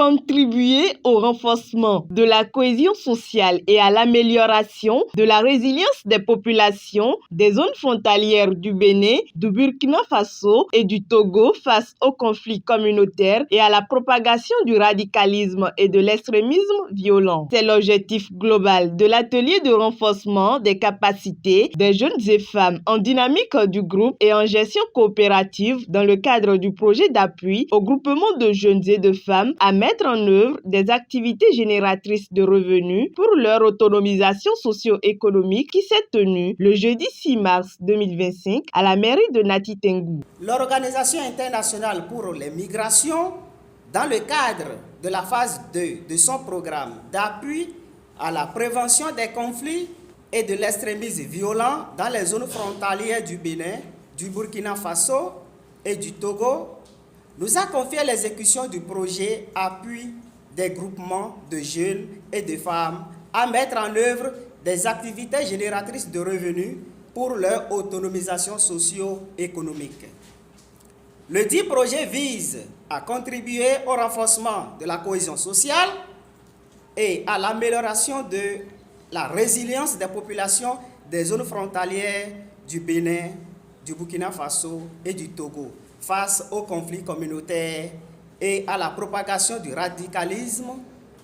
contribuer au renforcement de la cohésion sociale et à l'amélioration de la résilience des populations des zones frontalières du Bénin, du Burkina Faso et du Togo face aux conflits communautaires et à la propagation du radicalisme et de l'extrémisme violent. C'est l'objectif global de l'atelier de renforcement des capacités des jeunes et femmes en dynamique du groupe et en gestion coopérative dans le cadre du projet d'appui au groupement de jeunes et de femmes à mettre en œuvre des activités génératrices de revenus pour leur autonomisation socio-économique qui s'est tenue le jeudi 6 mars 2025 à la mairie de Nati Tengou. L'Organisation internationale pour les migrations, dans le cadre de la phase 2 de son programme d'appui à la prévention des conflits et de l'extrémisme violent dans les zones frontalières du Bénin, du Burkina Faso et du Togo, nous a confié l'exécution du projet appui des groupements de jeunes et de femmes à mettre en œuvre des activités génératrices de revenus pour leur autonomisation socio-économique. Le dit projet vise à contribuer au renforcement de la cohésion sociale et à l'amélioration de la résilience des populations des zones frontalières du Bénin, du Burkina Faso et du Togo face aux conflits communautaires et à la propagation du radicalisme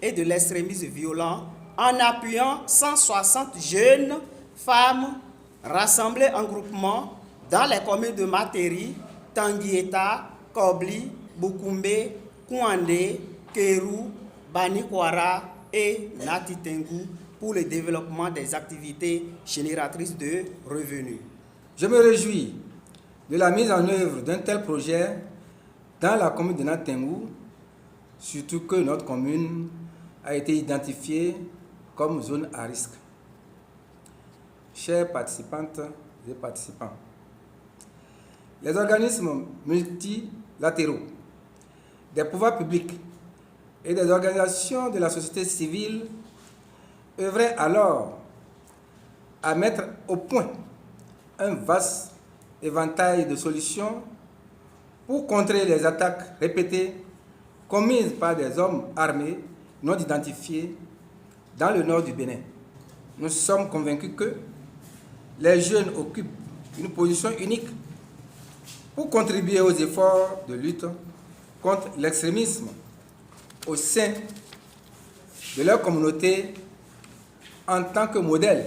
et de l'extrémisme violent en appuyant 160 jeunes femmes rassemblées en groupement dans les communes de Materi, Tanguieta, Kobli, Bukumbe, Kouandé, Kérou, Banikwara et Nati Tengou pour le développement des activités génératrices de revenus. Je me réjouis de la mise en œuvre d'un tel projet dans la commune de Nati Tengou, surtout que notre commune a été identifiée comme zone à risque. Chères participantes et participants, les organismes multilatéraux, des pouvoirs publics et des organisations de la société civile œuvraient alors à mettre au point un vaste éventail de solutions pour contrer les attaques répétées commises par des hommes armés non identifiés dans le nord du Bénin. Nous sommes convaincus que les jeunes occupent une position unique pour contribuer aux efforts de lutte contre l'extrémisme au sein de leur communauté en tant que modèle,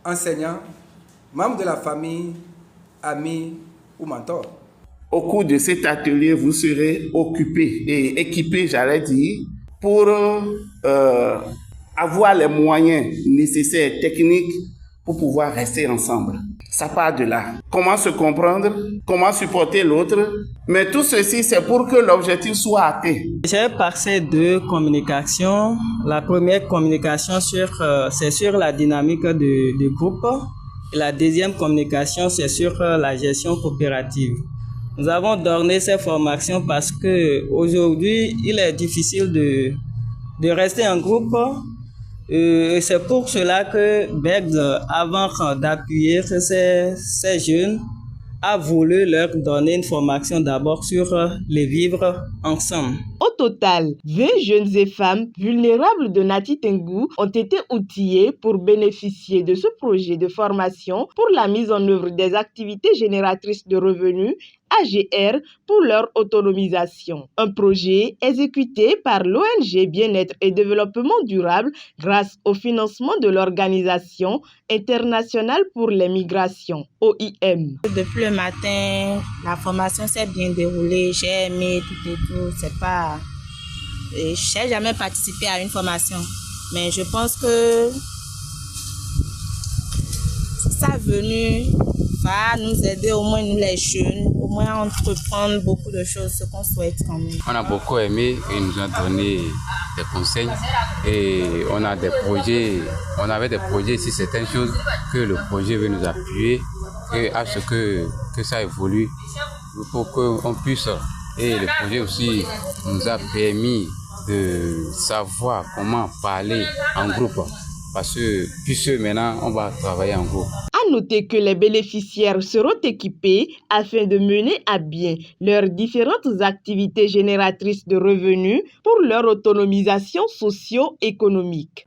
enseignants, membres de la famille, amis ou mentors. Au cours de cet atelier, vous serez occupés et équipés, j'allais dire, pour avoir les moyens nécessaires, techniques, pour pouvoir rester ensemble. Ça part de là. Comment se comprendre, comment supporter l'autre, mais tout ceci, c'est pour que l'objectif soit atteint. J'ai passé deux communications. La première communication, c'est sur la dynamique du groupe. Et la deuxième communication, c'est sur la gestion coopérative. Nous avons donné ces formations parce qu'aujourd'hui, il est difficile de rester en groupe. C'est pour cela que BEGD, avant d'appuyer ces jeunes, a voulu leur donner une formation d'abord sur les vivre ensemble. Au total, 20 jeunes et femmes vulnérables de Nati Tengou ont été outillés pour bénéficier de ce projet de formation pour la mise en œuvre des activités génératrices de revenus AGR pour leur autonomisation. Un projet exécuté par l'ONG Bien-être et Développement Durable grâce au financement de l'Organisation internationale pour les migrations, OIM. Depuis le matin, la formation s'est bien déroulée, j'ai aimé tout et tout. Je n'ai jamais participé à une formation, mais je pense que ça venu va nous aider, au moins nous les jeunes, au moins entreprendre beaucoup de choses, ce qu'on souhaite quand même. On a beaucoup aimé, ils nous ont donné des conseils et on a des projets, on avait des projets sur certaines choses que le projet veut nous appuyer et à ce que ça évolue pour qu'on puisse. Et le projet aussi nous a permis de savoir comment parler en groupe parce que puisque maintenant on va travailler en groupe. À noter que les bénéficiaires seront équipés afin de mener à bien leurs différentes activités génératrices de revenus pour leur autonomisation socio-économique.